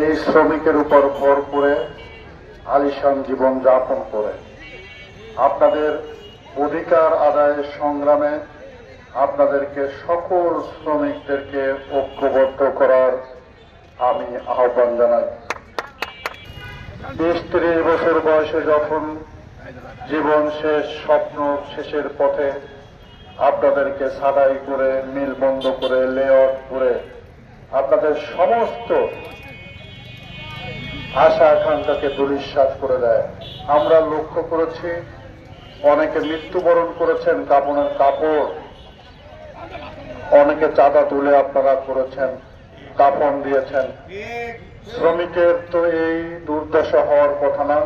এই শ্রমিকের উপর ভর করে আলিশান জীবন যাপন করে আপনাদের অধিকার আদায়ের সংগ্রামে আপনাদেরকে সকল শ্রমিকদেরকে ঐক্যবদ্ধ করার আমি আহ্বান জানাই। 30 বছর বয়সে যখন জীবন শেষ, স্বপ্ন শেষের পথে আপনাদেরকে ছাঁটাই করে, মিল বন্ধ করে, লে অফ করে আপনাদের সমস্ত আশা আকাঙ্ক্ষাকে ধূলিসাৎ করে দেয়। আমরা লক্ষ্য করেছি অনেকে মৃত্যুবরণ করেছেন, কাপড়ের কাপড়, অনেকে চাঁদা তুলে আপনারা করেছেন, কাফন দিয়েছেন। শ্রমিকের তো এই দুর্দশা হওয়ার কথা না।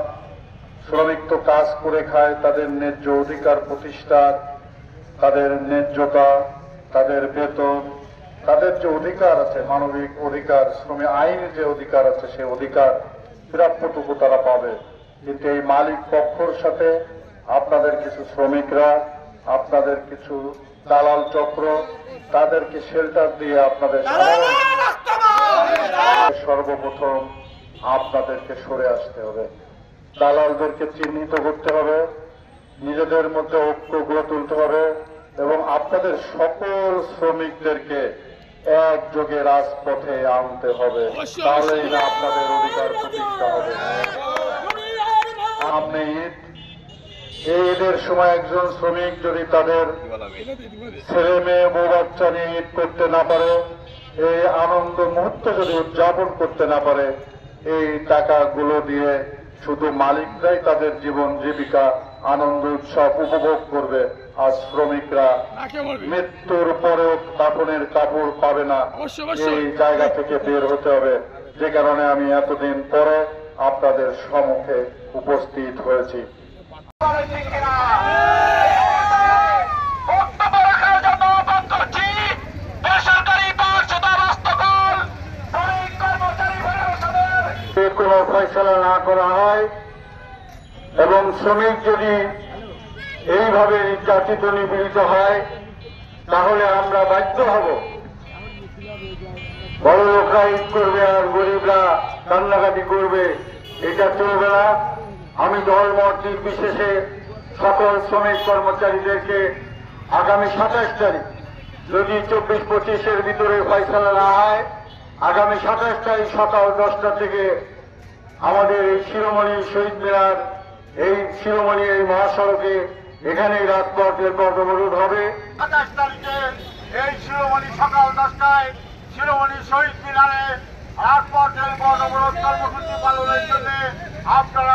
শ্রমিক তো কাজ করে খায়, তাদের ন্যায্য অধিকার প্রতিষ্ঠার, তাদের ন্যায্যতা, তাদের বেতন, তাদের যে অধিকার আছে, মানবিক অধিকার, শ্রমিক আইনে যে অধিকার আছে, সে অধিকার প্রাপ্যটুকু তারা পাবে। কিন্তু এই মালিক পক্ষের সাথে আপনাদের কিছু শ্রমিকরা, আপনাদের কিছু দালাল চক্র, তাদেরকে শেল্টার দিয়ে আপনাদের সর্বপ্রথম আপনাদেরকে সরে আসতে হবে। দালালদেরকে চিহ্নিত করতে হবে, নিজেদের মধ্যে ঐক্য গড়ে তুলতে হবে এবং আপনাদের সকল শ্রমিকদেরকে একযোগে রাজপথে আনতে হবে। তাহলেই না আপনাদের অধিকার প্রতিষ্ঠা হবে। আপনি এই ঈদের সময় একজন শ্রমিক যদি তাদের ছেলে মেয়ে বউ বাচ্চা নিয়ে ঈদ করতে না পারে, এই আনন্দ মুহূর্ত যদি উদযাপন করতে না পারে, এই টাকাগুলো দিয়ে শুধু মালিকরাই তাদের জীবন জীবিকা আনন্দ উৎসব উপভোগ করবে, আর শ্রমিকরা মৃত্যুর পরেও কাফনের কাপড় পাবে না। এই জায়গা থেকে বের হতে হবে। যে কারণে আমি এতদিন পরে আপনাদের সম্মুখে উপস্থিত হয়েছি। কোনো ফয়সালা না করা হয় এবং শ্রমিক যদি এইভাবে নির্যাতিত নিপীড়িত হয়, তাহলে আমরা বাধ্য হব। বড় লোকরা ঈদ করবে আর গরিবরা কান্নাকাটি করবে, এটা চলবে না। আমি দল মত নির্বিশেষে সকল শ্রমিক কর্মচারীদেরকে আগামী 27 তারিখ, যদি 24-25-এর ভিতরে ফয়সালা না হয়, আগামী 27 তারিখ সকাল 10টা থেকে আমাদের এই শিরোমণি শহীদ মিনার, এই শিরোমণি এই মহাসড়কে এখানেই রাজপথের পথ অবরোধ হবে। 27 তারিখে এই শিরোমণি সকাল 10টায় শিরোমণি শহীদ মিনারে রাজপথের পথ অবরোধ কর্মসূচি পালনের জন্য আপনারা